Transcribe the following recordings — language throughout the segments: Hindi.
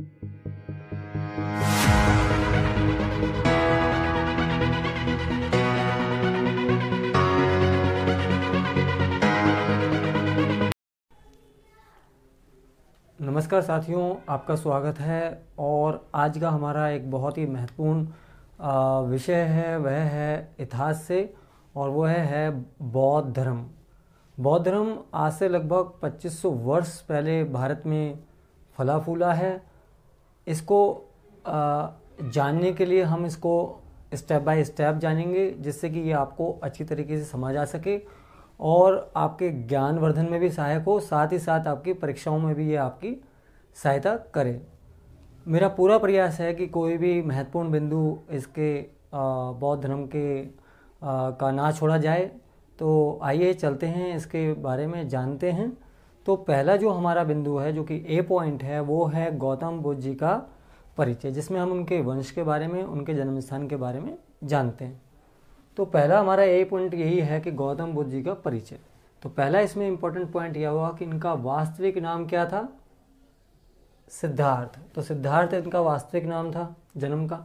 नमस्कार साथियों, आपका स्वागत है। और आज का हमारा एक बहुत ही महत्वपूर्ण विषय है, वह है इतिहास से, और वह है बौद्ध धर्म। बौद्ध धर्म आज से लगभग 2500 वर्ष पहले भारत में फला फूला है। इसको जानने के लिए हम इसको स्टेप बाय स्टेप जानेंगे, जिससे कि ये आपको अच्छी तरीके से समझ आ सके और आपके ज्ञानवर्धन में भी सहायक हो, साथ ही साथ आपकी परीक्षाओं में भी ये आपकी सहायता करे। मेरा पूरा प्रयास है कि कोई भी महत्वपूर्ण बिंदु इसके बौद्ध धर्म के का ना छोड़ा जाए। तो आइए चलते हैं, इसके बारे में जानते हैं। तो पहला जो हमारा बिंदु है, जो कि ए पॉइंट है, वो है गौतम बुद्ध जी का परिचय, जिसमें हम उनके वंश के बारे में, उनके जन्म स्थान के बारे में जानते हैं। तो पहला हमारा ए पॉइंट यही है कि गौतम बुद्ध जी का परिचय। तो पहला इसमें इंपॉर्टेंट पॉइंट यह हुआ कि इनका वास्तविक नाम क्या था? सिद्धार्थ। तो सिद्धार्थ इनका वास्तविक नाम था जन्म का।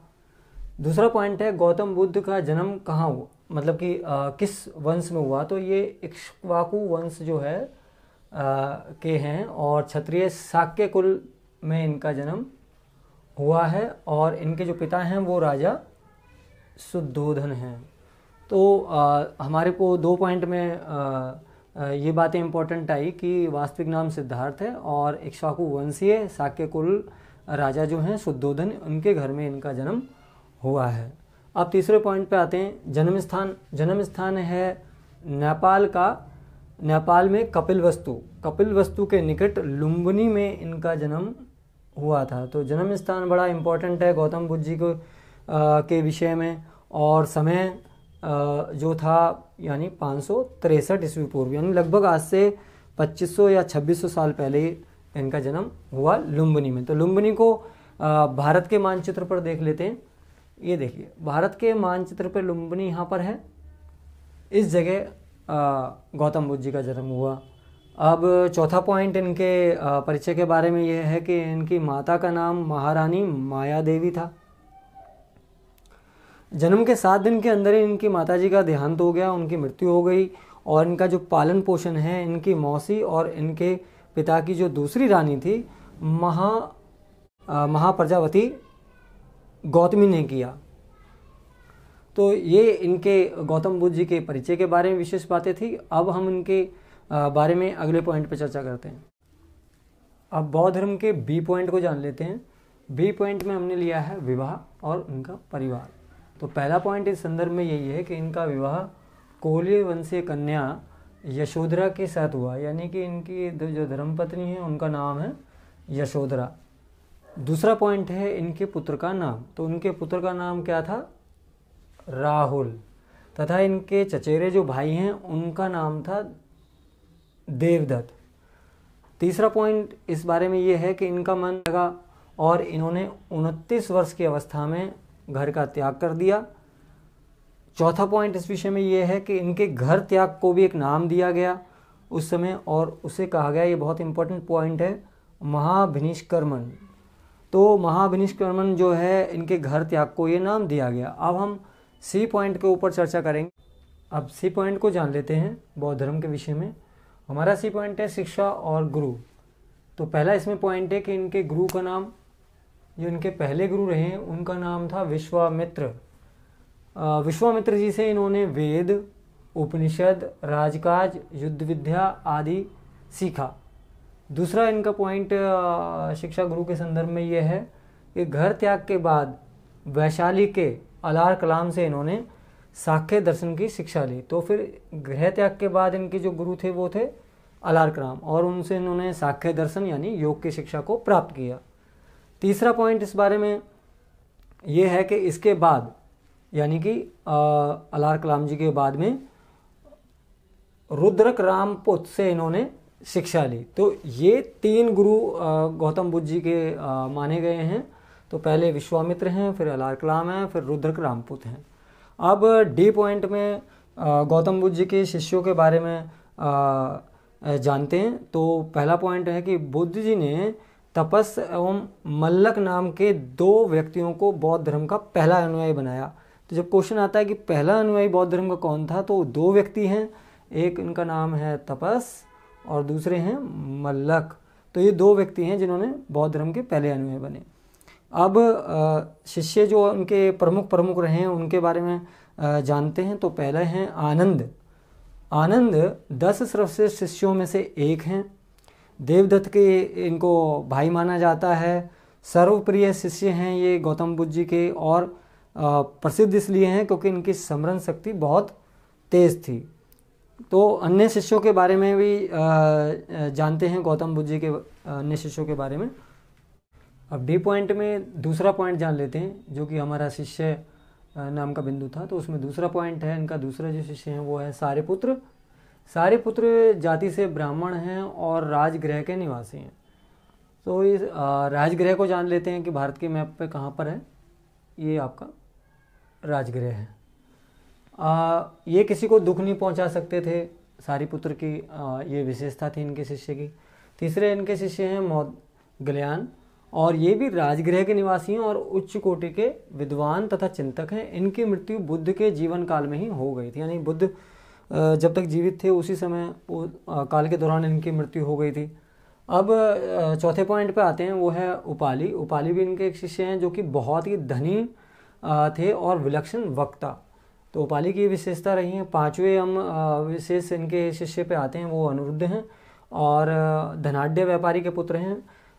दूसरा पॉइंट है गौतम बुद्ध का जन्म कहाँ हुआ, मतलब कि किस वंश में हुआ। तो ये इक्ष्वाकु वंश जो है के हैं, और क्षत्रिय शाक्य कुल में इनका जन्म हुआ है, और इनके जो पिता हैं वो राजा शुद्धोधन हैं। तो हमारे को 2 पॉइंट में ये बातें इंपॉर्टेंट आई कि वास्तविक नाम सिद्धार्थ है, और इक्ष्वाकु वंशीय शाक्य कुल राजा जो हैं शुद्धोधन, उनके घर में इनका जन्म हुआ है। अब तीसरे पॉइंट पे आते हैं, जन्म स्थान। जन्म स्थान है नेपाल का। नेपाल में कपिलवस्तु के निकट लुम्बिनी में इनका जन्म हुआ था। तो जन्म स्थान बड़ा इंपॉर्टेंट है गौतम बुद्ध जी को के विषय में। और समय जो था यानी 563 ईस्वी पूर्व, यानी लगभग आज से 2500 या 2600 साल पहले इनका जन्म हुआ लुम्बिनी में। तो लुम्बिनी को भारत के मानचित्र पर देख लेते हैं। ये देखिए, भारत के मानचित्र पर लुम्बिनी यहाँ पर है। इस जगह गौतम बुद्ध जी का जन्म हुआ। अब चौथा पॉइंट इनके परिचय के बारे में यह है कि इनकी माता का नाम महारानी माया देवी था। जन्म के 7 दिन के अंदर ही इनकी माताजी का देहांत हो गया, उनकी मृत्यु हो गई। और इनका जो पालन पोषण है इनकी मौसी और इनके पिता की जो दूसरी रानी थी महाप्रजावती गौतमी ने किया। तो ये इनके गौतम बुद्ध जी के परिचय के बारे में विशेष बातें थी। अब हम इनके बारे में अगले पॉइंट पर चर्चा करते हैं। अब बौद्ध धर्म के बी पॉइंट को जान लेते हैं। बी पॉइंट में हमने लिया है विवाह और उनका परिवार। तो पहला पॉइंट इस संदर्भ में यही है कि इनका विवाह कोल्य वंशीय कन्या यशोधरा के साथ हुआ, यानी कि इनकी जो धर्मपत्नी है उनका नाम है यशोधरा। दूसरा पॉइंट है इनके पुत्र का नाम। तो उनके पुत्र का नाम क्या था? राहुल। तथा इनके चचेरे जो भाई हैं उनका नाम था देवदत्त। तीसरा पॉइंट इस बारे में ये है कि इनका मन लगा और इन्होंने 29 वर्ष की अवस्था में घर का त्याग कर दिया। चौथा पॉइंट इस विषय में यह है कि इनके घर त्याग को भी एक नाम दिया गया उस समय, और उसे कहा गया, ये बहुत इंपॉर्टेंट पॉइंट है, महाभिनिष्क्रमण। तो महाभिनिष्क्रमण जो है, इनके घर त्याग को ये नाम दिया गया। अब हम सी पॉइंट के ऊपर चर्चा करेंगे। अब सी पॉइंट को जान लेते हैं बौद्ध धर्म के विषय में। हमारा सी पॉइंट है शिक्षा और गुरु। तो पहला इसमें पॉइंट है कि इनके गुरु का नाम, जो इनके पहले गुरु रहे हैं उनका नाम था विश्वामित्र। विश्वामित्र जी से इन्होंने वेद, उपनिषद, राजकाज, युद्ध विद्या आदि सीखा। दूसरा इनका पॉइंट शिक्षा गुरु के संदर्भ में यह है कि घर त्याग के बाद वैशाली के अलार कलाम से इन्होंने सांख्य दर्शन की शिक्षा ली। तो फिर गृह त्याग के बाद इनके जो गुरु थे वो थे अलार कलाम, और उनसे इन्होंने सांख्य दर्शन यानी योग की शिक्षा को प्राप्त किया। तीसरा पॉइंट इस बारे में ये है कि इसके बाद, यानी कि अलार कलाम जी के बाद में रुद्रक रामपुत से इन्होंने शिक्षा ली। तो ये 3 गुरु गौतम बुद्ध जी के माने गए हैं। तो पहले विश्वामित्र हैं, फिर अलार कलाम हैं, फिर रुद्रक रामपुत हैं। अब डी पॉइंट में गौतम बुद्ध जी के शिष्यों के बारे में जानते हैं। तो पहला पॉइंट है कि बुद्ध जी ने तपस एवं मल्लक नाम के 2 व्यक्तियों को बौद्ध धर्म का पहला अनुयायी बनाया। तो जब क्वेश्चन आता है कि पहला अनुयायी बौद्ध धर्म का कौन था, तो 2 व्यक्ति हैं, एक इनका नाम है तपस और दूसरे हैं मल्लक। तो ये 2 व्यक्ति हैं जिन्होंने बौद्ध धर्म के पहले अनुयायी बने। अब शिष्य जो उनके प्रमुख रहे हैं उनके बारे में जानते हैं। तो पहले हैं आनंद। आनंद 10 सर्वश्रेष्ठ शिष्यों में से एक हैं। देवदत्त के इनको भाई माना जाता है। सर्वप्रिय शिष्य हैं ये गौतम बुद्ध जी के, और प्रसिद्ध इसलिए हैं क्योंकि इनकी स्मरण शक्ति बहुत तेज थी। तो अन्य शिष्यों के बारे में भी जानते हैं गौतम बुद्ध जी के अन्य शिष्यों के बारे में। अब डी पॉइंट में दूसरा पॉइंट जान लेते हैं जो कि हमारा शिष्य नाम का बिंदु था। तो उसमें दूसरा पॉइंट है, इनका दूसरा जो शिष्य हैं वो है सारिपुत्र। सारिपुत्र जाति से ब्राह्मण हैं और राजगृह के निवासी हैं। तो इस राजगृह को जान लेते हैं कि भारत के मैप पे कहाँ पर है। ये आपका राजगृह है। ये किसी को दुख नहीं पहुंचा सकते थे, सारिपुत्र की ये विशेषता थी इनके शिष्य की। तीसरे इनके शिष्य हैं मौदगल्यान, और ये भी राजगृह के निवासी हैं और उच्च कोटि के विद्वान तथा चिंतक हैं। इनकी मृत्यु बुद्ध के जीवन काल में ही हो गई थी, यानी बुद्ध जब तक जीवित थे उसी समय काल के दौरान इनकी मृत्यु हो गई थी। अब चौथे पॉइंट पे आते हैं, वो है उपाली। उपाली भी इनके एक शिष्य हैं जो कि बहुत ही धनी थे और विलक्षण वक्ता। तो उपाली की विशेषता रही है। 5वें हम विशेष इनके शिष्य पे आते हैं, वो अनिरुद्ध हैं और धनाढ्य व्यापारी के पुत्र हैं,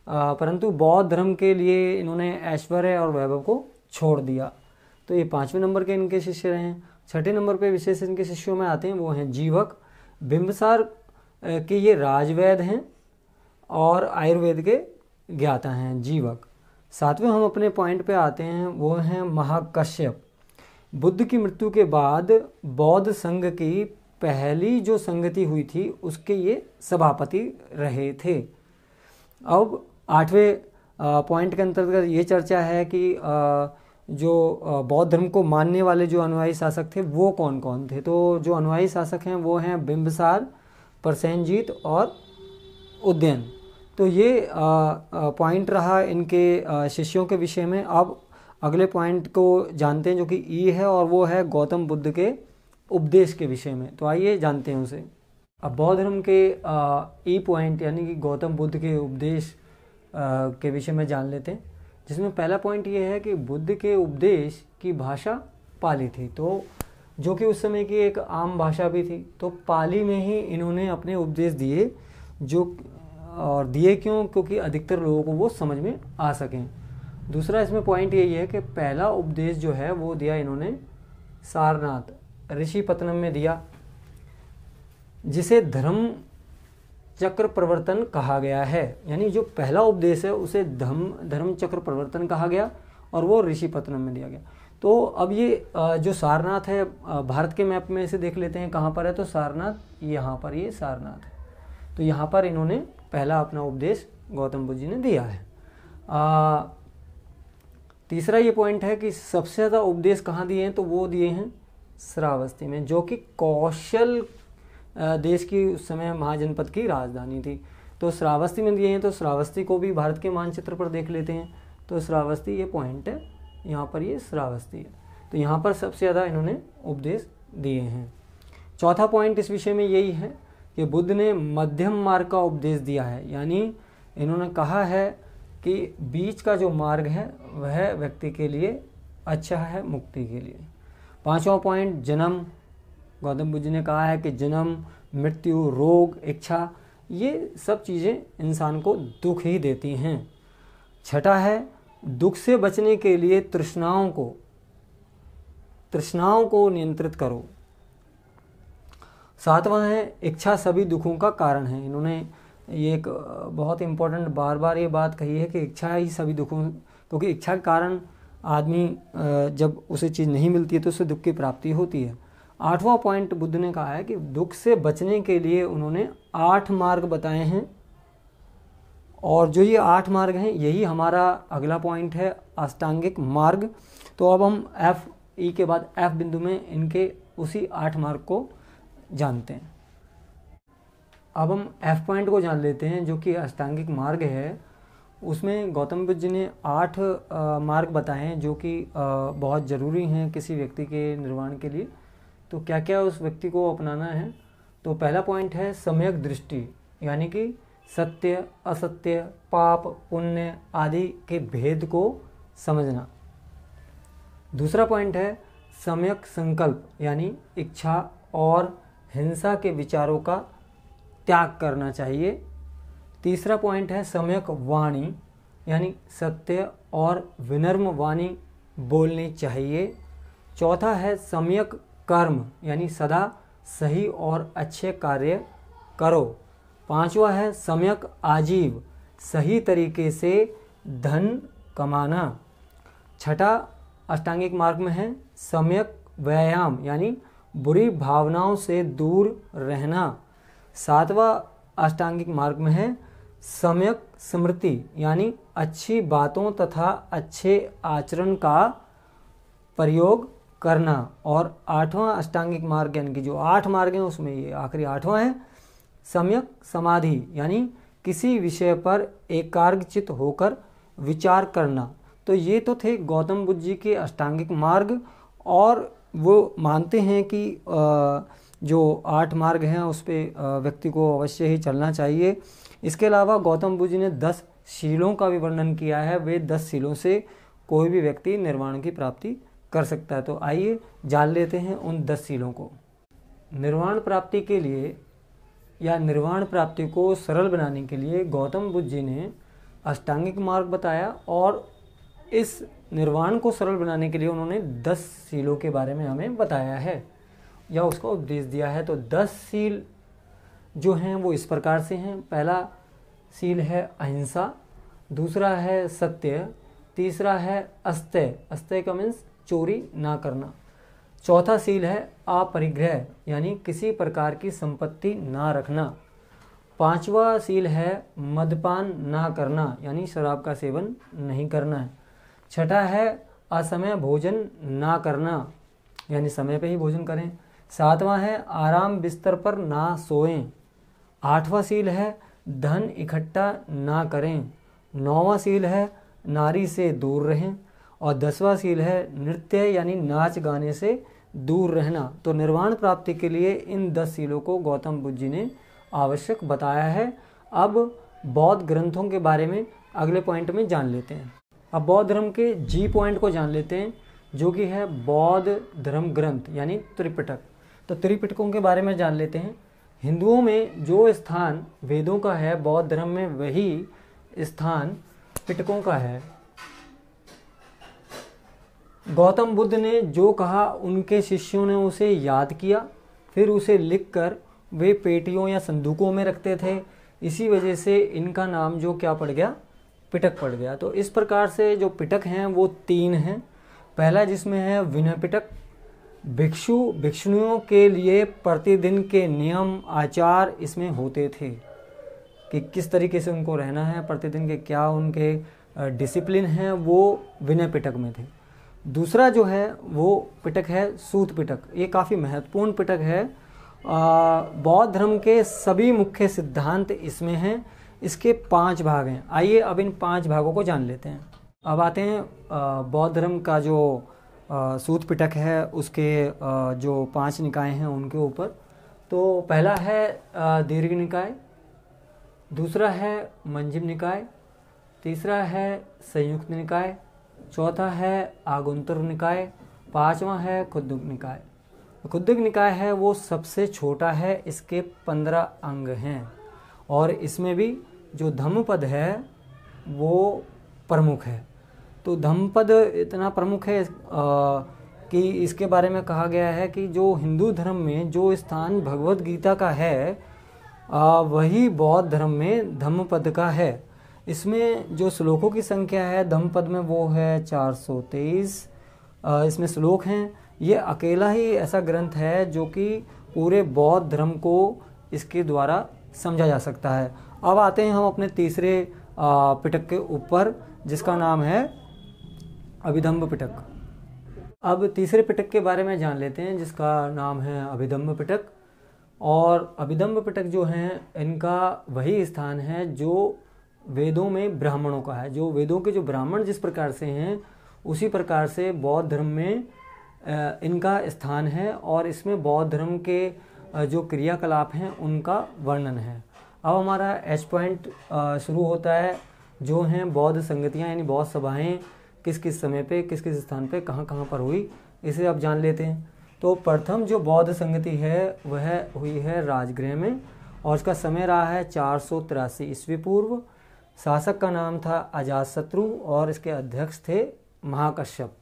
परंतु बौद्ध धर्म के लिए इन्होंने ऐश्वर्य और वैभव को छोड़ दिया। तो ये 5वें नंबर के इनके शिष्य रहे हैं। 6ठे नंबर पे विशेष इनके शिष्यों में आते हैं, वो हैं जीवक। बिंबिसार के ये राजवैद हैं और आयुर्वेद के ज्ञाता हैं जीवक। 7वें हम अपने पॉइंट पे आते हैं, वो हैं महाकश्यप। बुद्ध की मृत्यु के बाद बौद्ध संघ की पहली जो संगति हुई थी उसके ये सभापति रहे थे। अब 8वें पॉइंट के अंतर्गत ये चर्चा है कि जो बौद्ध धर्म को मानने वाले जो अनुयायी शासक थे वो कौन कौन थे। तो जो अनुयायी शासक हैं वो हैं बिंबिसार, प्रसेनजीत और उदयन। तो ये पॉइंट रहा इनके शिष्यों के विषय में। अब अगले पॉइंट को जानते हैं जो कि ई है, और वो है गौतम बुद्ध के उपदेश के विषय में। तो आइए जानते हैं उसे। अब बौद्ध धर्म के ई पॉइंट यानी कि गौतम बुद्ध के उपदेश के विषय में जान लेते हैं, जिसमें पहला पॉइंट ये है कि बुद्ध के उपदेश की भाषा पाली थी, तो जो कि उस समय की एक आम भाषा भी थी। तो पाली में ही इन्होंने अपने उपदेश दिए, जो और दिए क्यों, क्योंकि अधिकतर लोगों को वो समझ में आ सकें। दूसरा इसमें पॉइंट यही है कि पहला उपदेश जो है वो दिया इन्होंने सारनाथ ऋषिपत्तनम में दिया, जिसे धर्म चक्र प्रवर्तन कहा गया है। यानी जो पहला उपदेश है उसे धर्म चक्र प्रवर्तन कहा गया और वो ऋषिपत्तनम में दिया गया। तो अब ये जो सारनाथ है, भारत के मैप में इसे देख लेते हैं कहाँ पर है। तो सारनाथ यहाँ पर, ये सारनाथ है। तो यहाँ पर इन्होंने पहला अपना उपदेश गौतम बुद्ध जी ने दिया है। तीसरा ये पॉइंट है कि सबसे ज़्यादा उपदेश कहाँ दिए हैं, तो वो दिए हैं श्रावस्ती में, जो कि कौशल देश की उस समय महाजनपद की राजधानी थी। तो श्रावस्ती में दिए हैं। तो श्रावस्ती को भी भारत के मानचित्र पर देख लेते हैं। तो श्रावस्ती ये पॉइंट है, यहाँ पर ये श्रावस्ती है। तो यहाँ पर सबसे ज़्यादा इन्होंने उपदेश दिए हैं। चौथा पॉइंट इस विषय में यही है कि बुद्ध ने मध्यम मार्ग का उपदेश दिया है, यानी इन्होंने कहा है कि बीच का जो मार्ग है वह व्यक्ति के लिए अच्छा है, मुक्ति के लिए। 5वां पॉइंट जन्म, गौतम बुद्ध जी ने कहा है कि जन्म, मृत्यु, रोग, इच्छा, ये सब चीज़ें इंसान को दुख ही देती हैं। 6ठा है दुख से बचने के लिए तृष्णाओं को नियंत्रित करो। 7वां है इच्छा सभी दुखों का कारण है। इन्होंने ये एक बहुत इंपॉर्टेंट बार बार ये बात कही है कि इच्छा ही सभी दुखों, क्योंकि इच्छा के कारण आदमी जब उसे चीज़ नहीं मिलती है तो उससे दुख की प्राप्ति होती है। 8वां पॉइंट बुद्ध ने कहा है कि दुख से बचने के लिए उन्होंने 8 मार्ग बताए हैं, और जो ये 8 मार्ग हैं यही हमारा अगला पॉइंट है, अष्टांगिक मार्ग। तो अब हम ई के बाद एफ बिंदु में इनके उसी 8 मार्ग को जानते हैं। अब हम एफ पॉइंट को जान लेते हैं, जो कि अष्टांगिक मार्ग है। उसमें गौतम बुद्ध जी ने 8 मार्ग बताए हैं जो कि बहुत ज़रूरी हैं किसी व्यक्ति के निर्वाण के लिए। तो क्या क्या उस व्यक्ति को अपनाना है? तो पहला पॉइंट है सम्यक दृष्टि, यानी कि सत्य असत्य पाप पुण्य आदि के भेद को समझना। दूसरा पॉइंट है सम्यक संकल्प, यानी इच्छा और हिंसा के विचारों का त्याग करना चाहिए। तीसरा पॉइंट है सम्यक वाणी, यानी सत्य और विनम्र वाणी बोलनी चाहिए। चौथा है सम्यक कर्म, यानी सदा सही और अच्छे कार्य करो। पांचवा है सम्यक आजीव, सही तरीके से धन कमाना। छठा अष्टांगिक मार्ग में है सम्यक व्यायाम, यानी बुरी भावनाओं से दूर रहना। सातवां अष्टांगिक मार्ग में है सम्यक स्मृति, यानी अच्छी बातों तथा अच्छे आचरण का प्रयोग करना। और आठवां अष्टांगिक मार्ग, यानी कि जो 8 मार्ग हैं उसमें ये आखिरी 8वां है सम्यक समाधि, यानी किसी विषय पर एकाग्रचित्त होकर विचार करना। तो ये तो थे गौतम बुद्ध जी के अष्टांगिक मार्ग, और वो मानते हैं कि जो 8 मार्ग हैं उस पर व्यक्ति को अवश्य ही चलना चाहिए। इसके अलावा गौतम बुद्ध जी ने 10 शीलों का भी वर्णन किया है। वे 10 शीलों से कोई भी व्यक्ति निर्वाण की प्राप्ति कर सकता है। तो आइए जान लेते हैं उन 10 शीलों को। निर्वाण प्राप्ति के लिए या निर्वाण प्राप्ति को सरल बनाने के लिए गौतम बुद्ध जी ने अष्टांगिक मार्ग बताया, और इस निर्वाण को सरल बनाने के लिए उन्होंने 10 शीलों के बारे में हमें बताया है या उसका उपदेश दिया है। तो 10 शील जो हैं वो इस प्रकार से हैं। पहला शील है अहिंसा, दूसरा है सत्य, तीसरा है अस्तेय, अस्तेय का मीन्स चोरी ना करना। चौथा शील है अपरिग्रह, यानी किसी प्रकार की संपत्ति ना रखना। पांचवा शील है मद्यपान ना करना, यानी शराब का सेवन नहीं करना है। छठा है असमय भोजन ना करना, यानी समय पे ही भोजन करें। सातवां है आराम बिस्तर पर ना सोएं। आठवां शील है धन इकट्ठा ना करें। नौवां शील है नारी से दूर रहें। और 10वां शील है नृत्य यानी नाच गाने से दूर रहना। तो निर्वाण प्राप्ति के लिए इन 10 शीलों को गौतम बुद्ध जी ने आवश्यक बताया है। अब बौद्ध ग्रंथों के बारे में अगले पॉइंट में जान लेते हैं। अब बौद्ध धर्म के जी पॉइंट को जान लेते हैं, जो कि है बौद्ध धर्म ग्रंथ यानी त्रिपिटक। तो त्रिपिटकों के बारे में जान लेते हैं। हिंदुओं में जो स्थान वेदों का है, बौद्ध धर्म में वही स्थान पिटकों का है। गौतम बुद्ध ने जो कहा उनके शिष्यों ने उसे याद किया, फिर उसे लिखकर वे पेटियों या संदूकों में रखते थे। इसी वजह से इनका नाम जो क्या पड़ गया, पिटक पड़ गया। तो इस प्रकार से जो पिटक हैं वो 3 हैं। पहला जिसमें है विनय पिटक, भिक्षु भिक्षुणियों के लिए प्रतिदिन के नियम आचार इसमें होते थे कि किस तरीके से उनको रहना है, प्रतिदिन के क्या उनके डिसिप्लिन हैं, वो विनय पिटक में थे। दूसरा जो है वो पिटक है सूत पिटक। ये काफ़ी महत्वपूर्ण पिटक है। बौद्ध धर्म के सभी मुख्य सिद्धांत इसमें हैं। इसके 5 भाग हैं। आइए अब इन 5 भागों को जान लेते हैं। अब आते हैं बौद्ध धर्म का जो सूत पिटक है उसके जो 5 निकाय हैं उनके ऊपर। तो पहला है दीर्घ निकाय, दूसरा है मंजिम निकाय, तीसरा है संयुक्त निकाय, चौथा है आगुंतर निकाय, 5वां है खुद्दुक निकाय। खुद्दुक निकाय है वो सबसे छोटा है, इसके 15 अंग हैं और इसमें भी जो धम्मपद है वो प्रमुख है। तो धम्मपद इतना प्रमुख है कि इसके बारे में कहा गया है कि जो हिंदू धर्म में जो स्थान भगवत गीता का है वही बौद्ध धर्म में धम्मपद का है। इसमें जो श्लोकों की संख्या है धम्मपद में वो है 423 इसमें श्लोक हैं। ये अकेला ही ऐसा ग्रंथ है जो कि पूरे बौद्ध धर्म को इसके द्वारा समझा जा सकता है। अब आते हैं हम अपने तीसरे पिटक के ऊपर जिसका नाम है अभिधम्म पिटक। अब तीसरे पिटक के बारे में जान लेते हैं जिसका नाम है अभिधम्म पिटक। और अभिधम्म पिटक जो हैं इनका वही स्थान है जो वेदों में ब्राह्मणों का है। जो वेदों के जो ब्राह्मण जिस प्रकार से हैं उसी प्रकार से बौद्ध धर्म में इनका स्थान है, और इसमें बौद्ध धर्म के जो क्रियाकलाप हैं उनका वर्णन है। अब हमारा एच पॉइंट शुरू होता है, जो हैं बौद्ध संगतियाँ यानी बौद्ध सभाएं किस किस समय पे, किस किस स्थान पे, कहाँ कहाँ पर हुई, इसे अब जान लेते हैं। तो प्रथम जो बौद्ध संगति है वह हुई है राजगृह में, और उसका समय रहा है 483 ईस्वी पूर्व। शासक का नाम था अजातशत्रु और इसके अध्यक्ष थे महाकश्यप।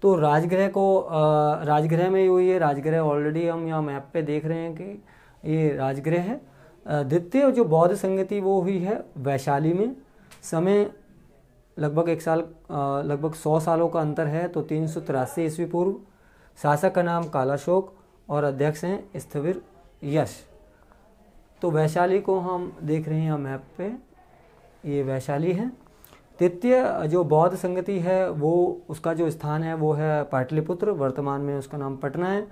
तो राजगृह में हुई है। राजगृह ऑलरेडी हम यहाँ मैप पे देख रहे हैं कि ये राजगृह है। द्वितीय जो बौद्ध संगति वो हुई है वैशाली में। समय लगभग 100 सालों का अंतर है, तो 383 ईस्वी पूर्व। शासक का नाम कालाशोक और अध्यक्ष हैं स्थविर यश। तो वैशाली को हम देख रहे हैं मैप पे, ये वैशाली है। तृतीय जो बौद्ध संगति है वो उसका जो स्थान है वो है पाटलिपुत्र, वर्तमान में उसका नाम पटना है,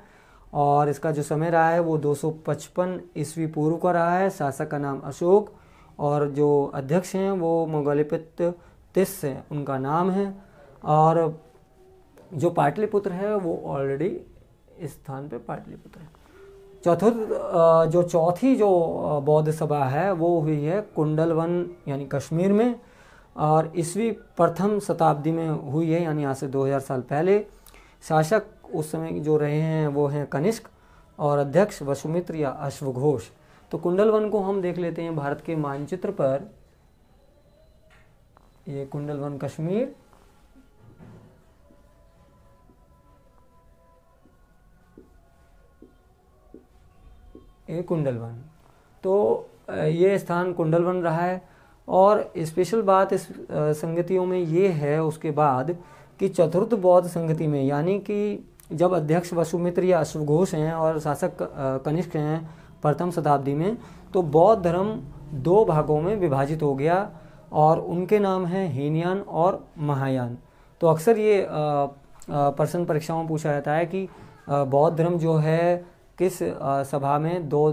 और इसका जो समय रहा है वो 255 ईस्वी पूर्व का रहा है। शासक का नाम अशोक और जो अध्यक्ष हैं वो मोगलिपित तिस है उनका नाम है, और जो पाटलिपुत्र है वो ऑलरेडी इस स्थान पे पाटलिपुत्र है। चौथी जो बौद्ध सभा है वो हुई है कुंडलवन यानी कश्मीर में, और ईस्वी प्रथम शताब्दी में हुई है, यानी आज से 2000 साल पहले। शासक उस समय जो रहे हैं वो हैं कनिष्क और अध्यक्ष वसुमित्र या अश्वघोष। तो कुंडलवन को हम देख लेते हैं भारत के मानचित्र पर। ये कुंडलवन कश्मीर, ये कुंडलवन, तो ये स्थान कुंडलवन रहा है। और स्पेशल बात इस संगतियों में ये है उसके बाद कि चतुर्थ बौद्ध संगति में, यानी कि जब अध्यक्ष वसुमित्र या अश्वघोष हैं और शासक कनिष्क हैं प्रथम शताब्दी में, तो बौद्ध धर्म 2 भागों में विभाजित हो गया, और उनके नाम हैं हीनयान और महायान। तो अक्सर ये प्रश्न परीक्षाओं में पूछा जाता है कि बौद्ध धर्म जो है किस सभा में 2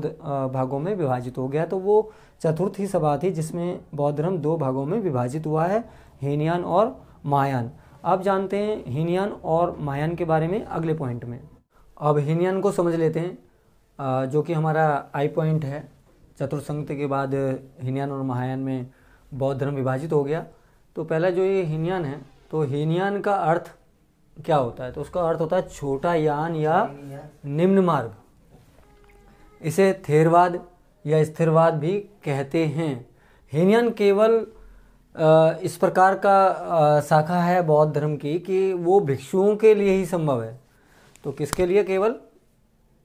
भागों में विभाजित हो गया। तो वो चतुर्थ ही सभा थी जिसमें बौद्ध धर्म 2 भागों में विभाजित हुआ है, हीनयान और महायान। अब जानते हैं हीनयान और महायान के बारे में अगले पॉइंट में। अब हीनयान को समझ लेते हैं, जो कि हमारा आई पॉइंट है। चतुर्थ संगति के बाद हीनयान और महायान में बौद्ध धर्म विभाजित हो गया। तो पहला जो ये हीनयान है, तो हीनयान का अर्थ क्या होता है? तो उसका अर्थ होता है छोटा यान या निम्न मार्ग। इसे थेरवाद या स्थिरवाद भी कहते हैं। हीनयान केवल इस प्रकार का शाखा है बौद्ध धर्म की कि वो भिक्षुओं के लिए ही संभव है। तो किसके लिए? केवल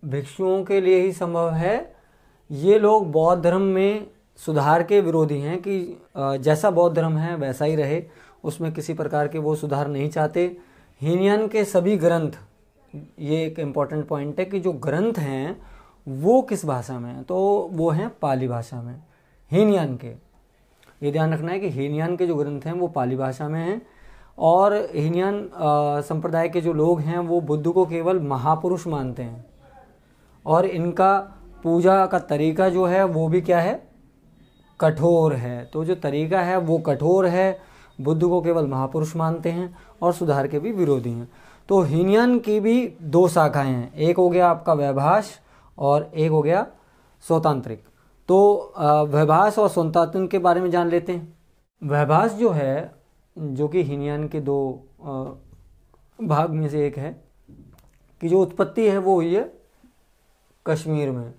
भिक्षुओं के लिए ही संभव है। ये लोग बौद्ध धर्म में सुधार के विरोधी हैं कि जैसा बौद्ध धर्म है वैसा ही रहे, उसमें किसी प्रकार के वो सुधार नहीं चाहते। हीनयान के सभी ग्रंथ, ये एक इम्पॉर्टेंट पॉइंट है कि जो ग्रंथ हैं वो किस भाषा में हैं? तो वो हैं पाली भाषा में हीनयान के। ये ध्यान रखना है कि हीनयान के जो ग्रंथ हैं वो पाली भाषा में हैं, और हीनयान संप्रदाय के जो लोग हैं वो बुद्ध को केवल महापुरुष मानते हैं, और इनका पूजा का तरीका जो है वो भी क्या है? कठोर है। तो जो तरीका है वो कठोर है, बुद्ध को केवल महापुरुष मानते हैं और सुधार के भी विरोधी हैं। तो हीनयान की भी 2 शाखाएं हैं, एक हो गया आपका वैभाष और एक हो गया स्वतांत्रिक। तो वैभाष और स्वतांत्रिक के बारे में जान लेते हैं। वैभाष जो है, जो कि हीनयान के 2 भाग में से एक है, कि जो उत्पत्ति है वो हुई है कश्मीर में।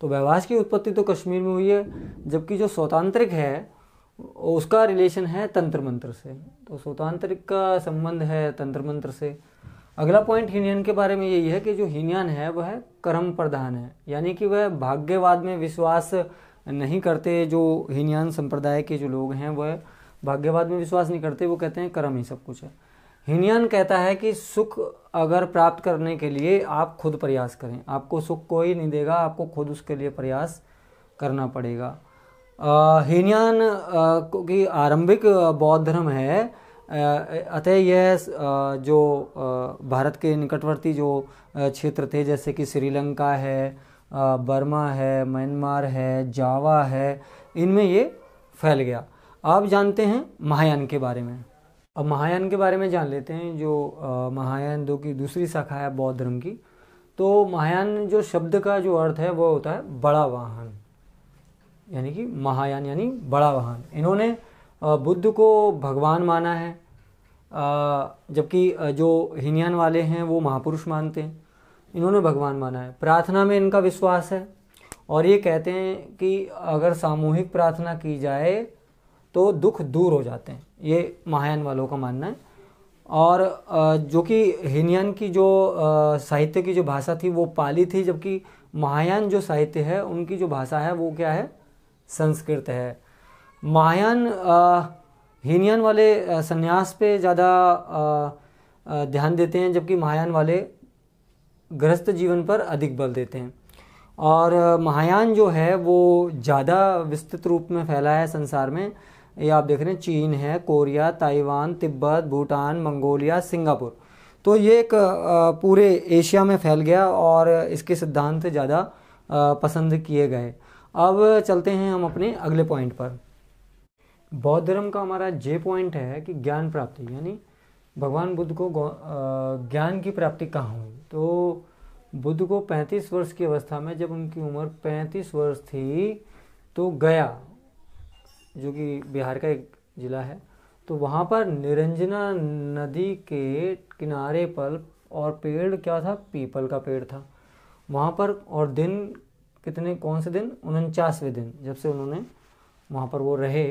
तो वैभाष की उत्पत्ति तो कश्मीर में हुई है, जबकि जो स्वतांत्रिक है उसका रिलेशन है तंत्र मंत्र से। तो स्वतांत्रिक का संबंध है तंत्र मंत्र से। अगला पॉइंट हीनयान के बारे में यही है कि जो हीनयान है वह कर्म प्रधान है, यानी कि वह भाग्यवाद में विश्वास नहीं करते। जो हीनयान संप्रदाय के जो लोग हैं वह भाग्यवाद में विश्वास नहीं करते, वो कहते हैं कर्म ही सब कुछ है। हीनयान कहता है कि सुख अगर प्राप्त करने के लिए आप खुद प्रयास करें, आपको सुख कोई नहीं देगा, आपको खुद उसके लिए प्रयास करना पड़ेगा। हीनयान की आरंभिक बौद्ध धर्म है, अतः यह जो भारत के निकटवर्ती जो क्षेत्र थे, जैसे कि श्रीलंका है, बर्मा है, म्यांमार है, जावा है, इनमें ये फैल गया। अब जानते हैं महायान के बारे में। अब महायान के बारे में जान लेते हैं, जो महायान दो की दूसरी शाखा है बौद्ध धर्म की। तो महायान जो शब्द का जो अर्थ है वो होता है बड़ा वाहन, यानी कि महायान यानी बड़ा वाहन। इन्होंने बुद्ध को भगवान माना है, जबकि जो हीनयान वाले हैं वो महापुरुष मानते हैं। इन्होंने भगवान माना है। प्रार्थना में इनका विश्वास है और ये कहते हैं कि अगर सामूहिक प्रार्थना की जाए तो दुख दूर हो जाते हैं, ये महायान वालों का मानना है। और जो कि हीनयान की जो साहित्य की जो भाषा थी वो पाली थी, जबकि महायान जो साहित्य है उनकी जो भाषा है वो क्या है, संस्कृत है। महायान हीनयान वाले संन्यास पे ज़्यादा ध्यान देते हैं, जबकि महायान वाले गृहस्थ जीवन पर अधिक बल देते हैं। और महायान जो है वो ज़्यादा विस्तृत रूप में फैला है संसार में। ये आप देख रहे हैं, चीन है, Korea, Taiwan, Tibet, Bhutan, Mongolia, Singapore. तो ये एक पूरे एशिया में फैल गया और इसके सिद्धांत ज़्यादा पसंद किए गए। अब चलते हैं हम अपने अगले पॉइंट पर। बौद्ध धर्म का हमारा जे पॉइंट है कि ज्ञान प्राप्ति, यानी भगवान बुद्ध को ज्ञान की प्राप्ति कहाँ हुई। तो बुद्ध को 35 वर्ष की अवस्था में, जब उनकी उम्र 35 वर्ष थी, तो गया, जो कि बिहार का एक ज़िला है, तो वहाँ पर निरंजना नदी के किनारे पर, और पेड़ क्या था, पीपल का पेड़ था वहाँ पर। और दिन कितने, कौन से दिन, 49वें दिन जब से उन्होंने वहाँ पर वो रहे,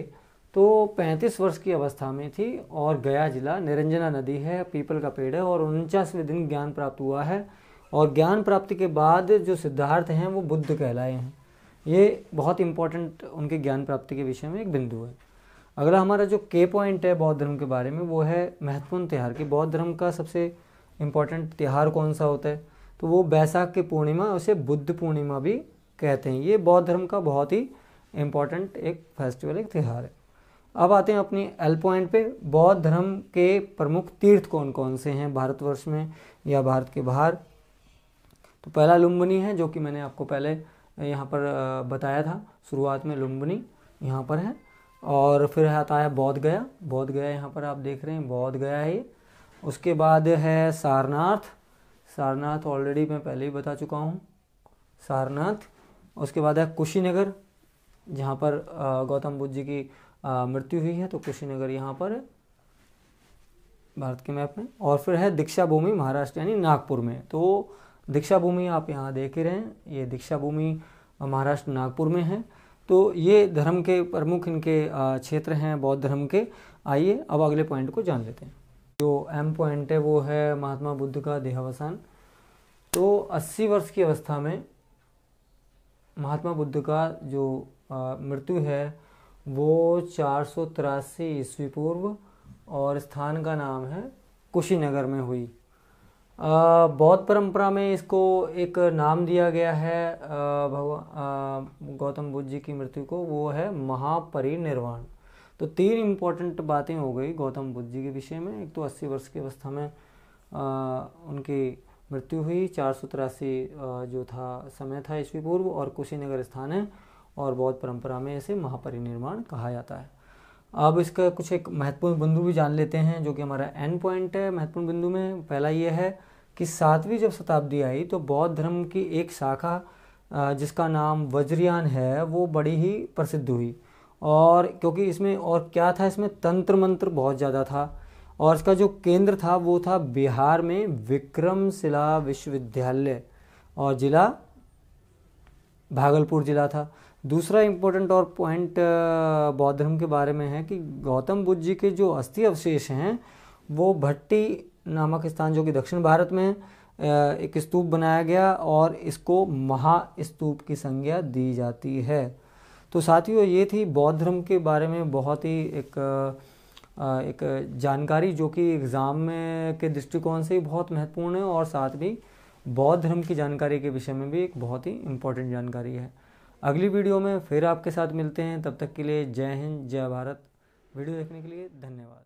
तो 35 वर्ष की अवस्था में थी। और गया जिला, निरंजना नदी है, पीपल का पेड़ है, और 49वें दिन ज्ञान प्राप्त हुआ है। और ज्ञान प्राप्ति के बाद जो सिद्धार्थ हैं वो बुद्ध कहलाए हैं। ये बहुत इंपॉर्टेंट उनके ज्ञान प्राप्ति के विषय में एक बिंदु है। अगला हमारा जो के पॉइंट है बौद्ध धर्म के बारे में, वो है महत्वपूर्ण त्यौहार की। बौद्ध धर्म का सबसे इम्पोर्टेंट त्यौहार कौन सा होता है, तो वो बैसाख की पूर्णिमा, उसे बुद्ध पूर्णिमा भी कहते हैं। ये बौद्ध धर्म का बहुत ही इम्पोर्टेंट एक फेस्टिवल, एक त्यौहार है। अब आते हैं अपनी एल पॉइंट पे। बौद्ध धर्म के प्रमुख तीर्थ कौन कौन से हैं भारतवर्ष में या भारत के बाहर। तो पहला लुम्बिनी है, जो कि मैंने आपको पहले यहाँ पर बताया था शुरुआत में, लुम्बिनी यहाँ पर है। और फिर आता है बोध गया। बोध गया यहाँ पर आप देख रहे हैं, बोध गया है ये। उसके बाद है सारनाथ। सारनाथ ऑलरेडी मैं पहले ही बता चुका हूँ, सारनाथ। उसके बाद है कुशीनगर, जहाँ पर गौतम बुद्ध जी की मृत्यु हुई है, तो कुशीनगर यहाँ पर है भारत के मैप में। और फिर है दीक्षा भूमि, महाराष्ट्र यानी नागपुर में। तो दीक्षा भूमि आप यहाँ देख ही रहे हैं, ये दीक्षा भूमि महाराष्ट्र नागपुर में है। तो ये धर्म के प्रमुख इनके क्षेत्र हैं बौद्ध धर्म के। आइए अब अगले पॉइंट को जान लेते हैं। जो एम पॉइंट है वो है महात्मा बुद्ध का देहावसान। तो 80 वर्ष की अवस्था में महात्मा बुद्ध का जो मृत्यु है वो 483 ईस्वी पूर्व, और स्थान का नाम है कुशीनगर में हुई। बौद्ध परंपरा में इसको एक नाम दिया गया है गौतम बुद्ध जी की मृत्यु को, वो है महापरिनिर्वाण। तो 3 इम्पोर्टेंट बातें हो गई गौतम बुद्ध जी के विषय में। एक तो 80 वर्ष की अवस्था में उनकी मृत्यु हुई, 483 जो था समय था ईस्वी पूर्व, और कुशीनगर स्थान है, और बौद्ध परंपरा में इसे महापरिनिर्वाण कहा जाता है। अब इसका कुछ एक महत्वपूर्ण बिंदु भी जान लेते हैं, जो कि हमारा एन पॉइंट है महत्वपूर्ण बिंदु में। पहला ये है कि 7वीं जब शताब्दी आई तो बौद्ध धर्म की एक शाखा जिसका नाम वज्रयान है वो बड़ी ही प्रसिद्ध हुई। और क्योंकि इसमें और क्या था, इसमें तंत्र मंत्र बहुत ज़्यादा था, और इसका जो केंद्र था वो था बिहार में विक्रमशिला विश्वविद्यालय, और जिला भागलपुर जिला था। दूसरा इम्पोर्टेंट और पॉइंट बौद्ध धर्म के बारे में है कि गौतम बुद्ध जी के जो अस्थि अवशेष हैं वो भट्टी नामक स्थान, जो कि दक्षिण भारत में एक स्तूप बनाया गया, और इसको महास्तूप की संज्ञा दी जाती है। तो साथियों, ये थी बौद्ध धर्म के बारे में बहुत ही एक जानकारी, जो कि एग्ज़ाम में के दृष्टिकोण से बहुत महत्वपूर्ण है, और साथ भी बौद्ध धर्म की जानकारी के विषय में भी एक बहुत ही इम्पोर्टेंट जानकारी है। अगली वीडियो में फिर आपके साथ मिलते हैं, तब तक के लिए जय हिंद, जय भारत। वीडियो देखने के लिए धन्यवाद।